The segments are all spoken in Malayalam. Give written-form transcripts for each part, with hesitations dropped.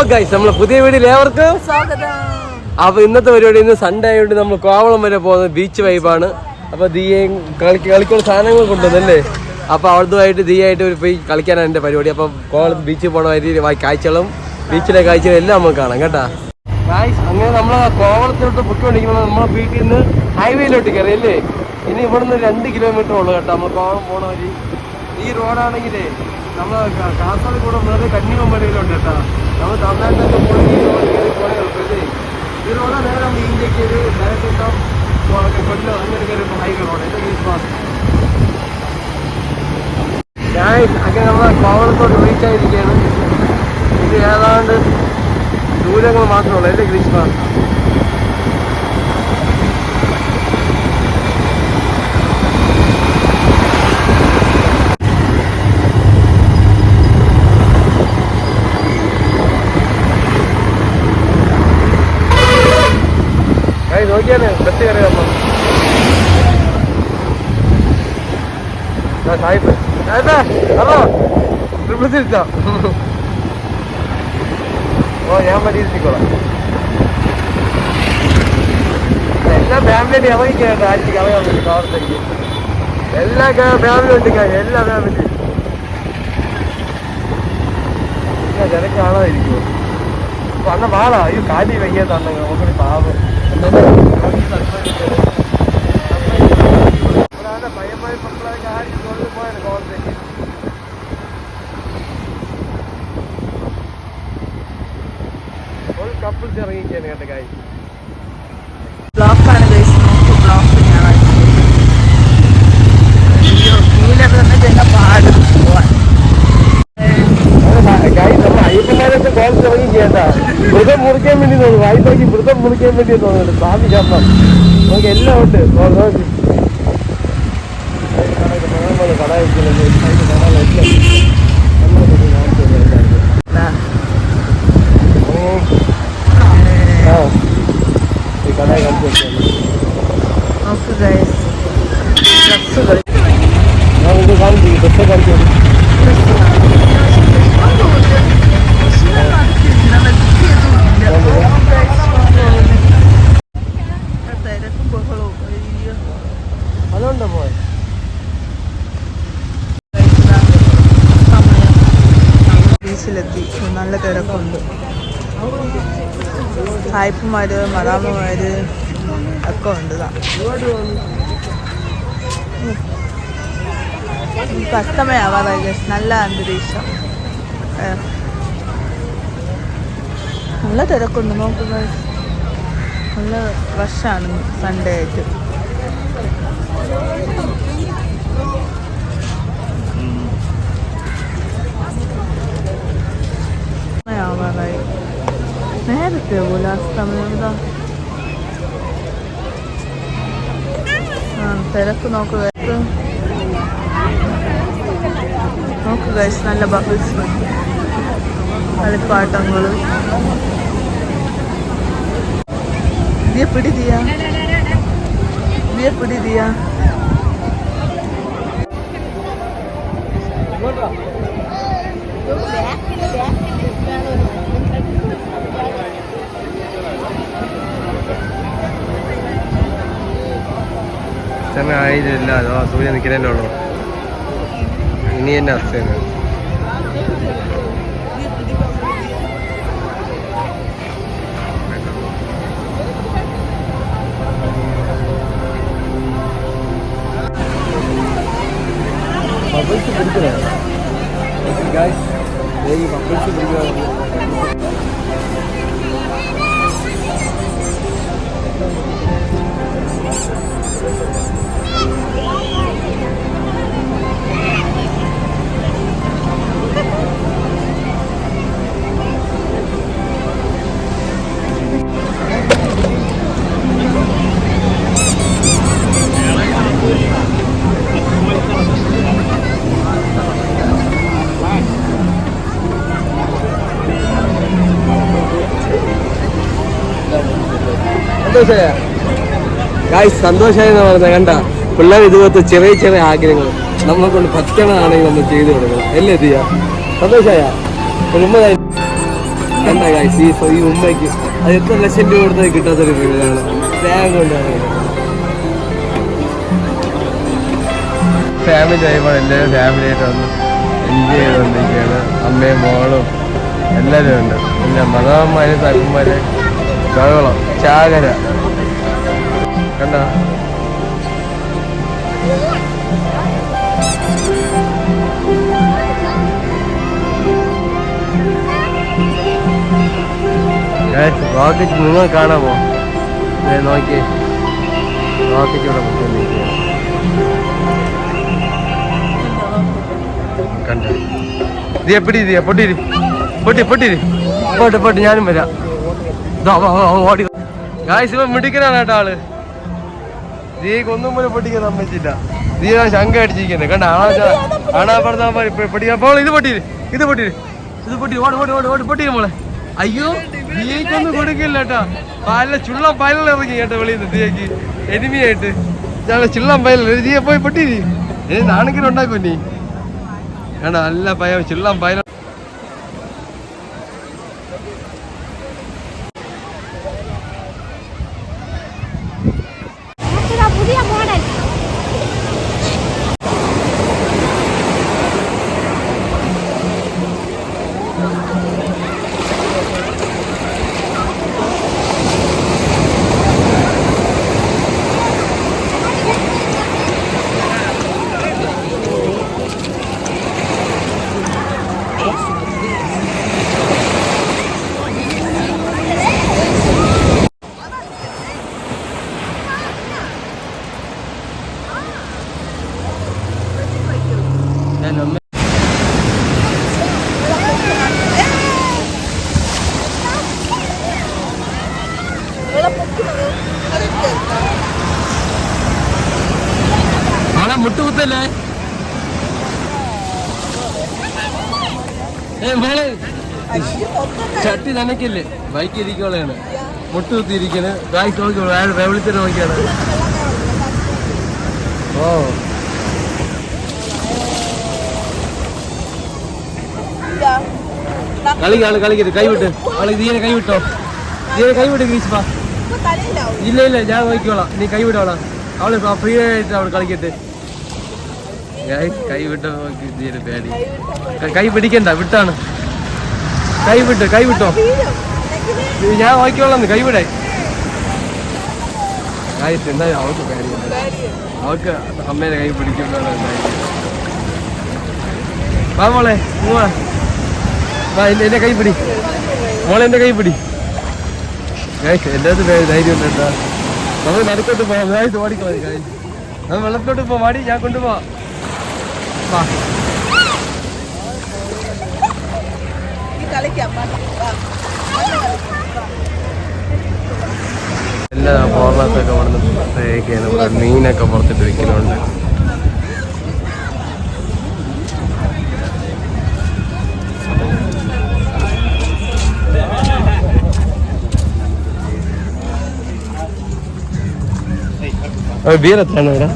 നമ്മളെ പുതിയ വീഡിയോയിൽ ഏവർക്കും സ്വാഗതം. അപ്പൊ ഇന്നത്തെ പരിപാടി ഇന്ന് സൺഡേ ആയതുകൊണ്ട് നമ്മൾ കോവളം വരെ പോകുന്നത് ബീച്ച് വൈബാണ്. അപ്പൊ ദിയയും കളിക്കുന്ന സാധനങ്ങൾ കൊണ്ടുവന്നല്ലേ. അപ്പൊ അവിടുത്തെ ദിയായിട്ട് പോയി കളിക്കാനാണ് എന്റെ പരിപാടി. അപ്പൊ കോവളത്ത് ബീച്ചിൽ പോണ വരി കാഴ്ചകളും ബീച്ചിലെ കാഴ്ചകളും എല്ലാം നമുക്ക് കാണാം കേട്ടാ. അങ്ങനെ നമ്മളെ കോവളത്തിലോട്ട് പൊയ്ക്കൊണ്ടിരിക്കുന്നത് നമ്മളെ വീട്ടിൽ നിന്ന് ഹൈവേയിലോട്ട് കയറി അല്ലേ. ഇനി ഇവിടുന്ന് 2 കിലോമീറ്റർ ഉള്ളു കേട്ടോ നമ്മൾ കോവളം പോണ വരി. ഈ റോഡാണെങ്കിലേ നമ്മൾ കാസർഗോഡ് കൂടെ മുതൽ കന്യാകുമാരിയിലുണ്ട് കേട്ടോ. നമ്മൾ തമിഴ്നാട്ടിലൊക്കെ പോയി ഈ റോഡ് നേരെ നമ്മൾ ഇന്ത്യക്ക് ഒരു ഡയറക്റ്റ് കൊല്ലം അങ്ങനെ കയറി ഹൈവേ റോഡ് ഞാൻ അങ്ങനെ നമ്മളെ കോവളത്തോട്ട് റീച്ച് ആയിരിക്കുകയാണ്. ഇത് ഏതാണ്ട് ദൂരങ്ങൾ മാത്രമേ ഉള്ളൂ അല്ലേ ഗ്രീഷ്മ? നോക്കിയാണ് ബസ് കയറി നമ്മൾ സായിപ്പ് ഹലോ ട്രിപ്പിൾ തിരിച്ചോ? ഓ ഞാൻ പരീക്ഷിക്കോളാം. എല്ലാ ഫാമിലിയായിട്ട് ഇറങ്ങിക്കായിട്ട് ആഴ്ചക്ക് ഇറങ്ങാൻ പറ്റും കോവളത്തേക്ക്. എല്ലാ ഫാമിലി ഉണ്ട് എല്ലാ ഫാമിലി തിരക്ക് കാണാതിരിക്കുമോ? അപ്പൊ അന്ന പാടാ ഈ കാലി വയ്യാത്തന്നെ നോക്കണി പാവം പയ്യന്മാരി മക്കളൊക്കെ ആടി തൊഴിൽ പോയാണ് കോളത്തേക്ക്. ഒരു കപ്പിൾസ് ഇറങ്ങിക്കാണ് കേട്ട കാര്യം. ബ്ലോക്കാണ് ബ്ലോക്ക് പാട് പോവാൻ. അയ്യപ്പന്മാരൊക്കെ കോളേജ് ഇറങ്ങി കേട്ടാ. വ്രതം മുറിക്കാൻ വേണ്ടി തോന്നുന്നു. വായ്പയ്ക്ക് വ്രതം മുറിക്കാൻ വേണ്ടി തോന്നുന്നുണ്ട്. സ്വാമി ശരണം നമുക്ക് എല്ലാം ഉണ്ട്. കട വയ്ക്കുന്നത് ഈ കടയെ കളിച്ച് ഞാൻ ഇത് കാണിച്ചു ബസ്സെ കളിച്ചു. അതുകൊണ്ടോ പോയ ബീച്ചിലെത്തി. നല്ല തിരക്കുണ്ട്. സായിപ്പുമാര് മദാമ്മമാര് ഒക്കെ ഉണ്ട്. കഷ്ടമയാവാറായി. നല്ല അന്തരീക്ഷം, നല്ല തിരക്കുണ്ട്. നോക്കുക നല്ല റഷാണ് സൺഡേ ആയിട്ട്. ആവാറായി. നേരത്തെ പോലെ അസ്തമയം തിരക്ക് നോക്കുക. നോക്കുക നല്ല ബബിൾസ്, കളിപ്പാട്ടങ്ങള്. പിടിതിയാ പിടിതിയാ തന്നെ ആയില്ല. അതോ സൂര്യ നിൽക്കുന്നതല്ലേ ഉള്ളൂ. ഇനി തന്നെ അവസ്ഥയാണ്. ബബിൾസ് പിടിക്കണേ ഗായ്സ്, ഈ ബബിൾസ് പിടിക്കുക. സന്തോഷമായെന്ന് പറഞ്ഞ കണ്ട പിള്ളേർ ഇതുപോലത്തെ ചെറിയ ചെറിയ ആഗ്രഹങ്ങൾ നമ്മളെ കൊണ്ട് പറ്റണതാണെങ്കിൽ നമ്മൾ ചെയ്തു കൊടുക്കണം. അല്ലേ ചെയ്യാ? സന്തോഷമായ കാഴ്ച ഈ ഉമ്മയ്ക്ക് അത് എത്ര ലക്ഷം രൂപ കൊടുത്താൽ കിട്ടാത്തൊരു വീടാണ്. സ്നേഹം കൊണ്ടാണ്. ഫാമിലി ആയപ്പോൾ എല്ലാവരും ഫാമിലിയായിട്ട് വന്ന് എൻജോയ് ചെയ്തുകൊണ്ടിരിക്കുകയാണ്. അമ്മയും മോളും എല്ലാവരും ഉണ്ട്. പിന്നെ മതവന്മാര് തലന്മാര് ബഹളം ചാകര കണ്ടോ. റോക്കറ്റ് നിങ്ങൾ കാണാമോ? നോക്കിയേ, റോക്കറ്റ് ഇവിടെ പൊട്ടിക്കൊണ്ടിരിക്കുകയാണ്. കണ്ടോ ദിയ പിടി, ദിയ പൊട്ടിരി പൊട്ടിരി പോട്ടെ ഞാനും വരാം. ഓടി ഗായ്സ് മിടിക്കനാണ് കേട്ടോ ആള്. ദിയക്ക് ഒന്നും പോലെ പൊട്ടിക്കാൻ സമ്മതിച്ചില്ല. ദിയ ശങ്ക അടിച്ചിരിക്കുന്നത് കണ്ട. ആണാപ്പുറത്താ പൊട്ടിക്കാൻ പോളെ. ഇത് പൊട്ടി ഓടി പൊട്ടിയ മോളെ. അയ്യോ ദിയക്കൊന്നും കൊടുക്കില്ല കേട്ടോ. ചുള്ളം പയലിൽ ഇറങ്ങി കേട്ടോ വെളിയിൽ നിന്ന്. ദിയക്ക് എനിമിയായിട്ട് ഞങ്ങളെ ചുള്ളം പയലിൽ ദിയ പോയി പൊട്ടിരി. നാണെങ്കിലും ഉണ്ടാക്കും നീ കണ്ട. നല്ല പയ ചുള്ളം പയല. പുതിയ മോഡൽ മുട്ടുകുത്തല്ലേ മോളെ. ചട്ടി നനയ്ക്കല്ലേ, ബൈക്ക് ഇരിക്കോളാണ് മുട്ടുകുത്തിയിരിക്കണ്. ബാഗ് നോക്കി വിളിച്ചിട്ട് നോക്കിയാണ്. ഓ കളിക്കട്ടെ. കൈവിട്ട് അവളെ ഇതിനെ കൈവിട്ടോ. ഇതിനെ കൈവിട്ട് ഗ്രീഷ്മ. ഇല്ല ഞാൻ നോക്കിക്കോളാം. നീ കൈവിടോളാം. അവള് ഫ്രീ ആയിട്ട് അവൾ കളിക്കട്ടെ. കൈവിട്ടോ നോക്കി ഇതിന് പേടി. കൈ പിടിക്കണ്ട, വിട്ടാണ്. കൈവിട്ടോ. ഞാൻ നോക്കിക്കോളാം. കൈവിടേ. എന്തായാലും അവൾക്ക് പേടിയുണ്ട്. അവൾക്ക് അമ്മേനെ കൈ പിടിക്കുമ്പോഴാണ്. വാ മോളെ, വാ എന്റെ കൈ പിടി മോളെ, എന്റെ കൈ പിടി. എൻ്റെ അത് ധൈര്യം ഉണ്ട് കേട്ടോ. നമ്മൾ നടുക്കോട്ട് പോവാം. ഓടിക്കോ. നമ്മൾ വെള്ളത്തോട്ട് പോവാം. വാടി, ഞാൻ കൊണ്ടുപോവാം. വാ എല്ലാ ഫോറിനകത്തൊക്കെ ഇവിടെ മീനൊക്കെ പുറത്തിട്ട് വിൽക്കുന്നുണ്ട്. ബിയർ എത്രയാണ് ഇവിടെ?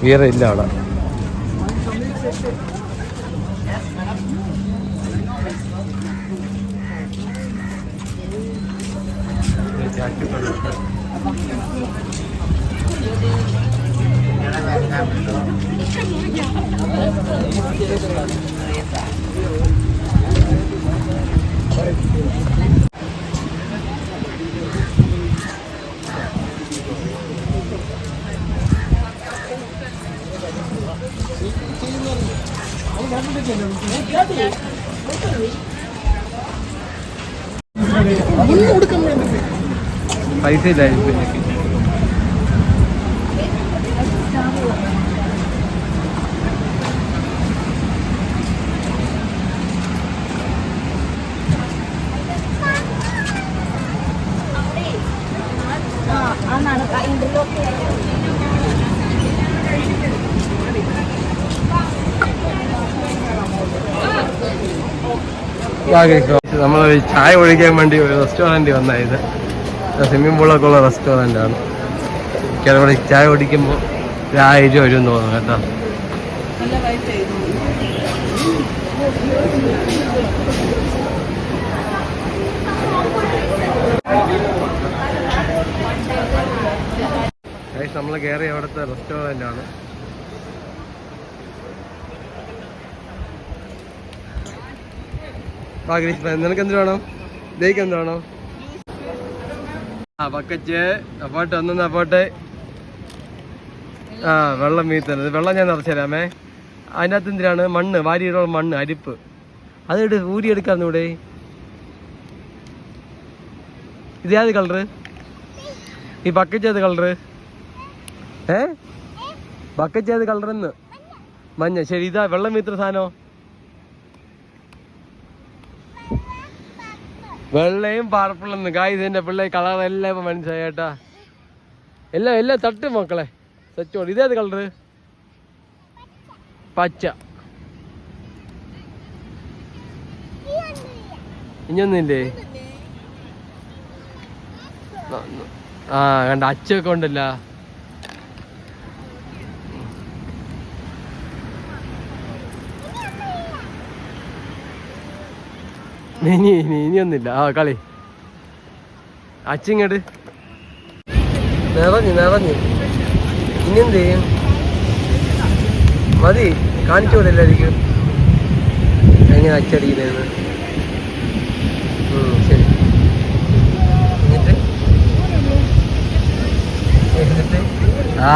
ബിയറില്ല അവിടെ. പൈസ ഇല്ലായിരുന്നു. നമ്മൾ ചായ ഒഴിക്കാൻ വേണ്ടി ഒരു റെസ്റ്റോറൻറ്റ് വന്നായത്. സ്വിമ്മിംഗ് പൂളൊക്കെ ഉള്ള റെസ്റ്റോറൻ്റാണ്. ഇവിടെ ചായ കുടിക്കുമ്പോൾ 1000 രൂപ വരും തോന്നുന്നു കേട്ടോ. നമ്മൾ കയറിയ അവിടുത്തെ റെസ്റ്റോറൻ്റ് ആണ്. നിനക്ക് എന്ത് വേണം? ദേയ്ക്ക് എന്ത് വേണം? ആ ബക്കറ്റ് അപ്പോട്ടെ ഒന്നാ പോട്ടെ. ആ വെള്ളം മീത്തത് വെള്ളം ഞാൻ നിറച്ചു തരാമേ. അതിനകത്ത് എന്തിനാണ്? മണ്ണ് വാരിയിടോ, മണ്ണ് അരിപ്പ് അത് ഊരിയെടുക്കാന്ന് ഇവിടെ. ഇത് ഏത് കളറ്? ഈ ബക്കറ്റ് ഏത് കളറ്? ബക്കറ്റ് ഏത് കളറെന്ന്? മഞ്ഞ. ശരി, ഇതാ വെള്ളം മീത്ര സാധനോ? വെള്ളയും പാർപ്പിളെന്ന് ഗായ്സ്. എൻ്റെ പിള്ളേർ കളറെല്ലാം ഇപ്പം മനസ്സിലായി കേട്ടാ. എല്ലാം തട്ട് മക്കളെ സെറ്റോട്. ഇതേത് കളറ്? പച്ച. ഇനിയൊന്നുമില്ലേ? ആ കണ്ട അച്ചൊക്കെ ഉണ്ടല്ല. ഇനിയൊന്നില്ല. ആ കളി അച്ചിങ്ങട് നിറഞ്ഞു. ഇനിയെന്ത് ചെയ്യും? മതി, കാണിച്ചു പോലെ എല്ലായിരിക്കും എങ്ങനെ അച്ചടിക്കുന്നത്. ശരി. ആ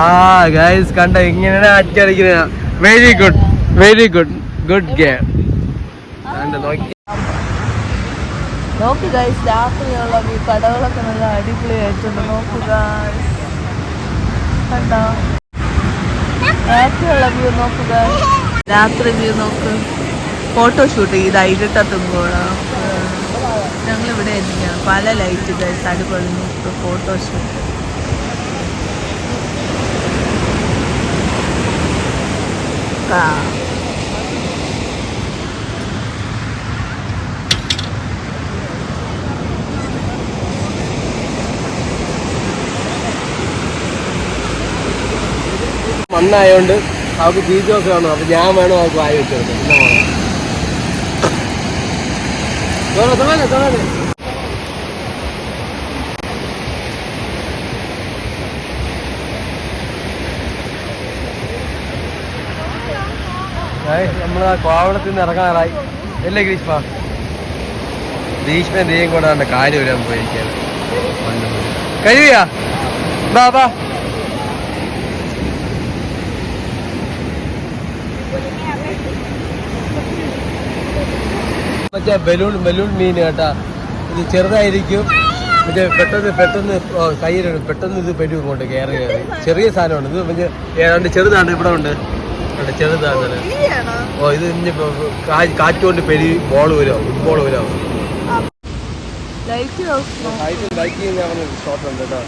ഗൈസ് കണ്ട ഇങ്ങനെ അച്ചടിക്കുന്ന. Very good game. നോക്ക് ഗൈസ്, രാത്രിയുള്ള ഈ കടകളൊക്കെ നല്ല അടിപൊളിയായിട്ടുണ്ട്. നോക്ക് ഗൈസ്, കണ്ടോ രാത്രിയുള്ള വ്യൂ? നോക്ക് ഗൈസ്, രാത്രി വ്യൂ നോക്ക്. ഫോട്ടോഷൂട്ട് ചെയ്ത് ഇരുട്ടത്തും കൂടെ ഞങ്ങളിവിടെ തന്നെയാണ്. പല ലൈറ്റ് ഗൈസ് അടിപൊളി. നോക്ക് ഫോട്ടോഷൂട്ട്. മണ്ണായോണ്ട് അവർക്ക് ബീജൊക്കെ വേണം. അപ്പൊ ഞാൻ വേണം അവർക്ക് വായി വെച്ചെടുക്കും. നമ്മൾ ആ കോവളത്തിൽ നിന്ന് ഇറങ്ങാറായി അല്ലേ ഗ്രീഷ്മ? ഗ്രീഷ്മ ദേയും കൂടെ അവൻ്റെ കാര്യം വരാൻ പോയിരിക്കാൻ കഴിയാ. ബാ മറ്റേ ബലൂൺ മീൻ കേട്ടാ. ഇത് ചെറുതായിരിക്കും. മറ്റേ പെട്ടെന്ന് കയ്യിലാണ് പെട്ടെന്ന് ഇത് പെരും കൊണ്ട് കയറി ചെറിയ സാധനമാണ് ഇത്. മറ്റേ ഏതാണ്ട് ചെറുതാണ്. ഇവിടെ ഉണ്ട് ചെറുതാണ്. ഓ ഇത് കാറ്റുകൊണ്ട് പെരി ബോൾ വരാം, ഫുട്ബോൾ വരാം. ലൈറ്റ് ഷോട്ട് ഉണ്ട് കേട്ടോ.